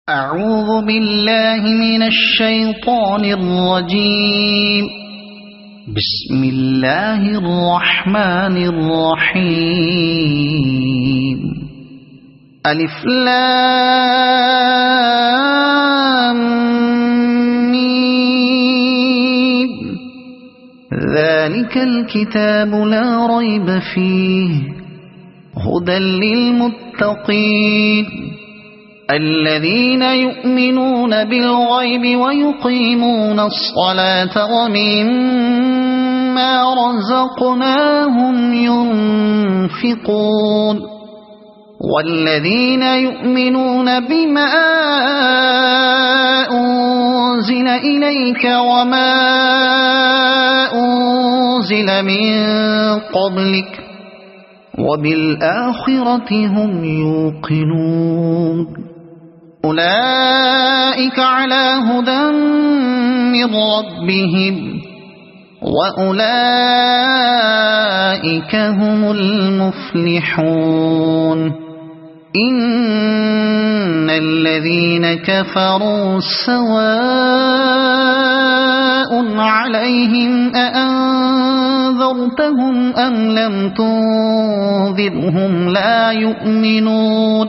أعوذ بالله من الشيطان الرجيم. بسم الله الرحمن الرحيم. ألف لام ميم. ذلك الكتاب لا ريب فيه هدى للمتقين الذين يؤمنون بالغيب ويقيمون الصلاة ومما رزقناهم ينفقون والذين يؤمنون بما أنزل إليك وما أنزل من قبلك وبالآخرة هم يوقنون أولئك على هدى من ربهم وأولئك هم المفلحون. إن الذين كفروا سواء عليهم أأنذرتهم أم لم تنذرهم لا يؤمنون.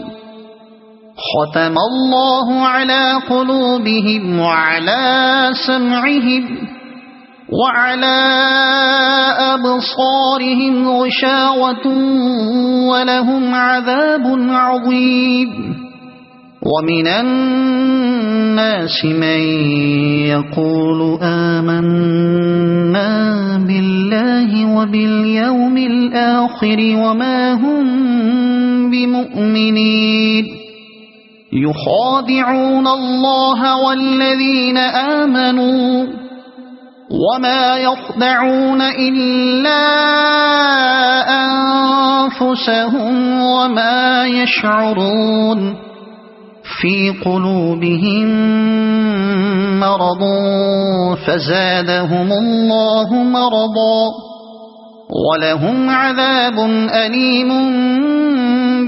ختم الله على قلوبهم وعلى سمعهم وعلى أبصارهم غشاوة ولهم عذاب عظيم. ومن الناس من يقول آمنا بالله وباليوم الآخر وما هم بمؤمنين يخادعون الله والذين آمنوا وما يخدعون إلا أنفسهم وما يشعرون. في قلوبهم مرض فزادهم الله مرضا ولهم عذاب أليم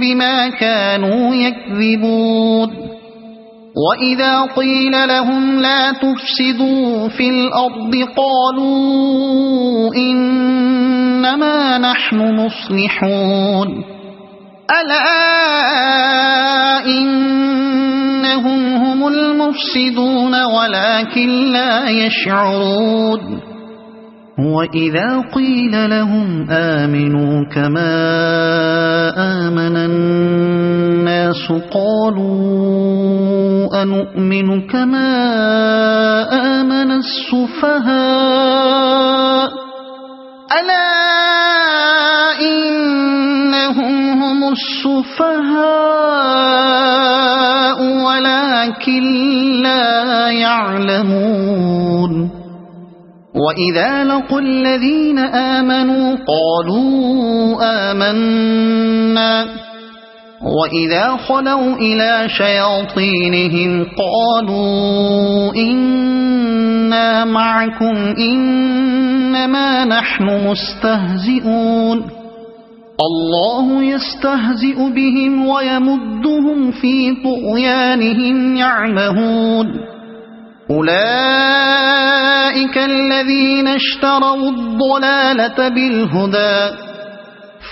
بما كانوا يكذبون. وإذا قيل لهم لا تفسدوا في الأرض قالوا إنما نحن مصلحون. ألا إنهم هم المفسدون ولكن لا يشعرون. وإذا قيل لهم آمنوا كما آمن الناس قالوا أنؤمن كما آمن السفهاء. ألا إنهم هم السفهاء ولكن لا يعلمون. وإذا لقوا الذين آمنوا قالوا آمنا وإذا خلوا إلى شياطينهم قالوا إنا معكم إنما نحن مستهزئون. الله يستهزئ بهم ويمدهم في طغيانهم يعمهون. أولئك الذين اشتروا الضلالة بالهدى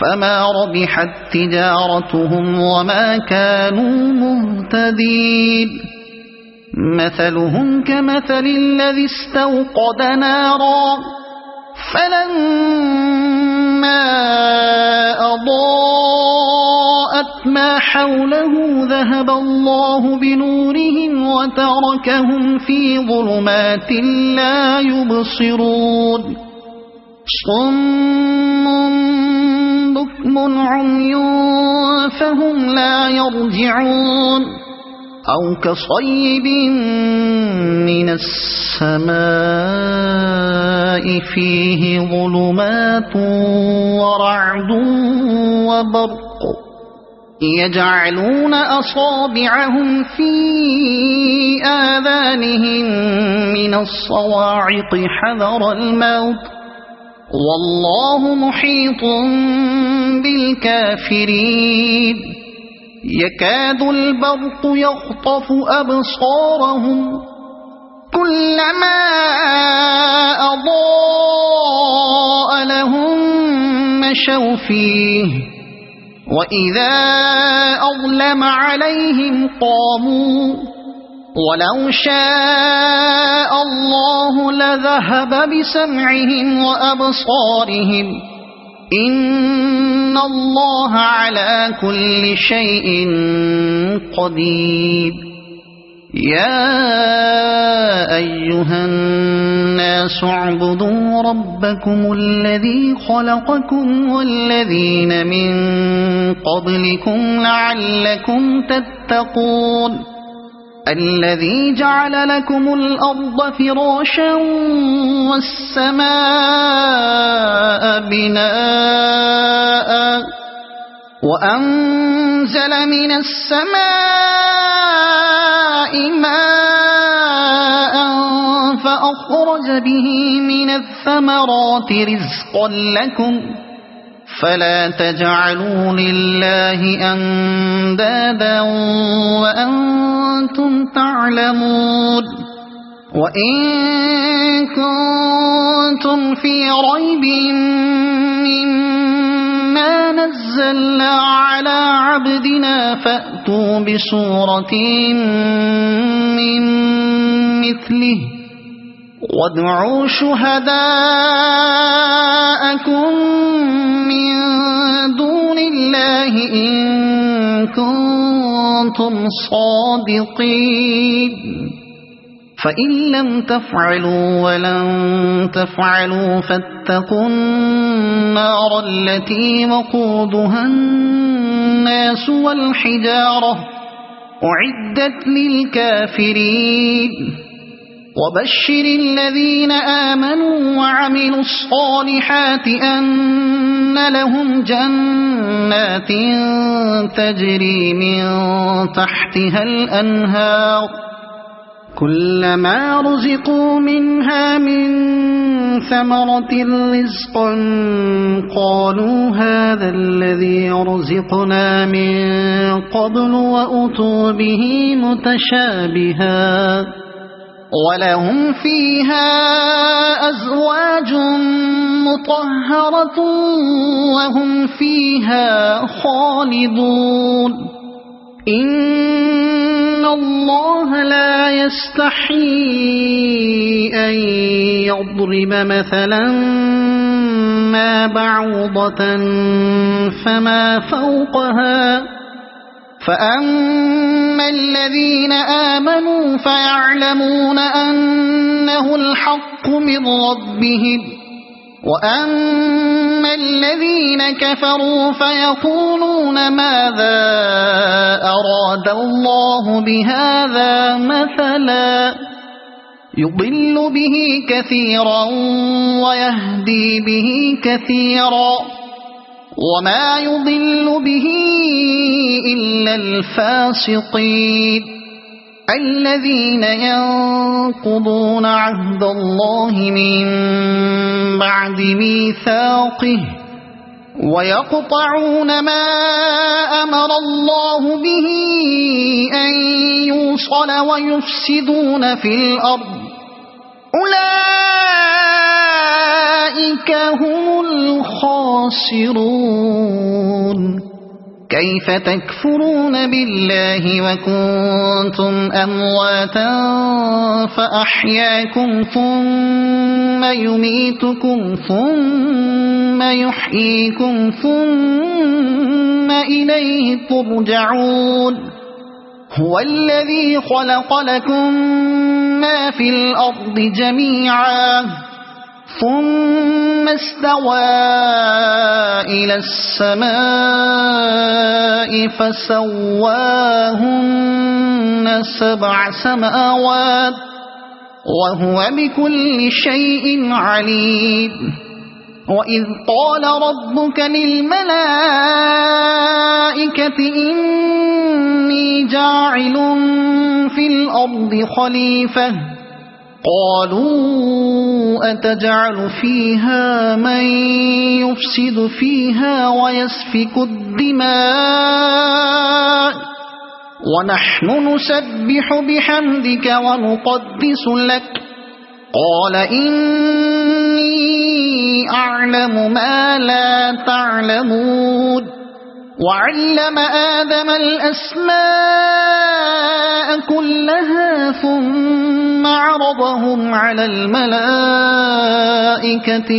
فما ربحت تجارتهم وما كانوا مهتدين. مثلهم كمثل الذي استوقد نارا فلما أضاءت ما حوله ذهب الله بنورهم وتركهم في ظلمات لا يبصرون. صم بكم عمي فهم لا يرجعون. أو كصيب من السماء فيه ظلمات ورعد وبرق يجعلون أصابعهم في آذانهم من الصواعق حذر الموت والله محيط بالكافرين. يكاد البرق يخطف أبصارهم كلما أضاء لهم مشوا فيه وإذا أظلم عليهم قاموا ولو شاء الله لذهب بسمعهم وأبصارهم إن الله على كل شيء قدير يا أيها الناس اعبدوا ربكم الذي خلقكم والذين من قبلكم لعلكم تتقون الذي جعل لكم الأرض فراشا والسماء بناء وأنزل من السماء ماء فأخرج به من الثمرات رزقا لكم فلا تجعلوا لله أندادا وأنتم تعلمون وإن كنتم في ريب مما نزلنا على عبدنا فأتوا بسورة من مثله وادعوا شهداءكم من دون الله إن كنتم صادقين فإن لم تفعلوا ولن تفعلوا فاتقوا النار التي وقودها الناس والحجارة أعدت للكافرين وبشر الذين آمنوا وعملوا الصالحات أن لهم جنات تجري من تحتها الأنهار كلما رزقوا منها من ثمرة رزقا قالوا هذا الذي رزقنا من قبل وأتوا به متشابها ولهم فيها أزواج مطهرة وهم فيها خالدون إن الله لا يستحيي أن يضرب مثلا ما بعوضة فما فوقها فأما الذين آمنوا فيعلمون أنه الحق من ربهم وأما الذين كفروا فيقولون ماذا أراد الله بهذا مثلا يضل به كثيرا ويهدي به كثيرا وما يضل به إلا الفاسقين الذين ينقضون عهد الله من بعد ميثاقه ويقطعون ما أمر الله به أن يوصل ويفسدون في الأرض أولئك هم الخاسرون كيف تكفرون بالله وكنتم أمواتا فأحياكم ثم يميتكم ثم يحييكم ثم إليه ترجعون هو الذي خلق لكم ما في الأرض جميعا ثم استوى إلى السماء فسواهن 7 سماوات وهو بكل شيء عليم وإذ قال ربك للملائكة إني جاعل في الأرض خليفة قالوا أتجعل فيها من يفسد فيها ويسفك الدماء ونحن نسبح بحمدك ونقدس لك قال إني أعلم ما لا تعلمون وعلم آدم الأسماء كلها ثم عرضهم على الملائكة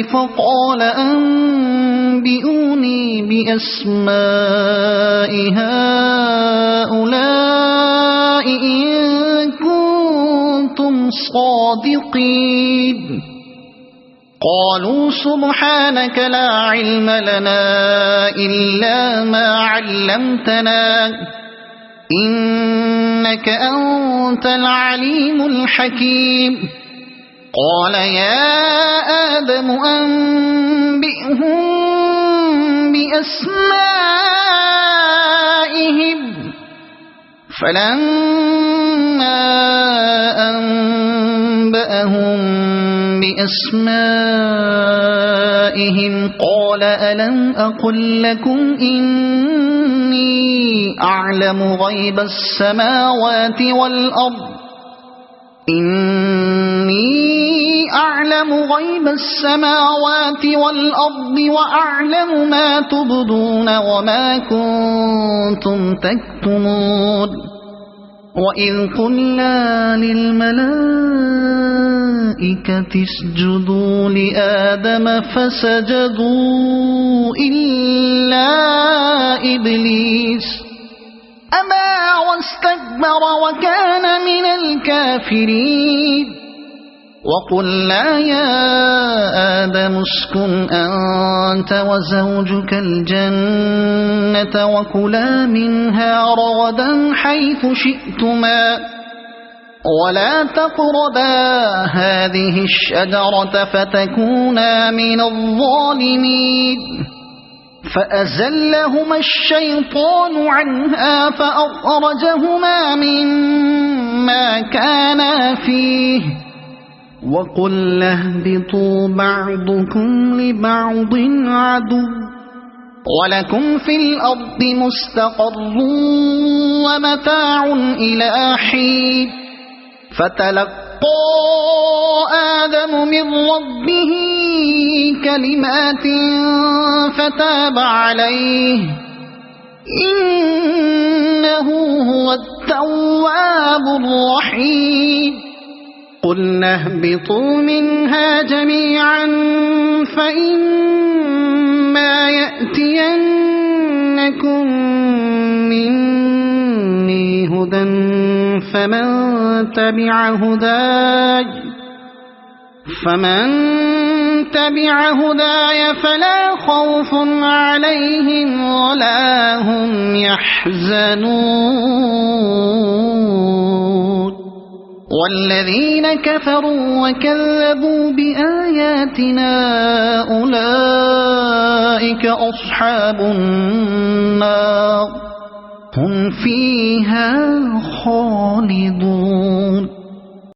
فقال أنبئوني بأسماء هؤلاء إن كنتم صادقين قالوا سبحانك لا علم لنا إلا ما علمتنا إنك أنت العليم الحكيم قال يا آدم أنبئهم بأسمائهم فلما أنبأهم بأسمائهم قال ألم أقل لكم إني أعلم غيب السماوات والأرض وأعلم ما تبدون وما كنتم تكتمون وإذ قلنا للملائكة اسجدوا لآدم فسجدوا إلا إبليس أبى واستكبر وكان من الكافرين وقلنا يا آدم اسكن أنت وزوجك الجنة وكلا منها رغدا حيث شئتما ولا تقربا هذه الشجرة فتكونا من الظالمين فأزلهما الشيطان عنها فأخرجهما مما كانا فيه وقلنا اهبطوا بعضكم لبعض عدو ولكم في الأرض مستقر ومتاع إلى حين فتلقى آدم من ربه كلمات فتاب عليه إنه هو التواب الرحيم قلنا اهبطوا منها جميعا فإما يأتينكم مني هدى فمن تبع هداي فلا خوف عليهم ولا هم يحزنون والذين كفروا وكذبوا بآياتنا أولئك أصحاب النار هم فيها خالدون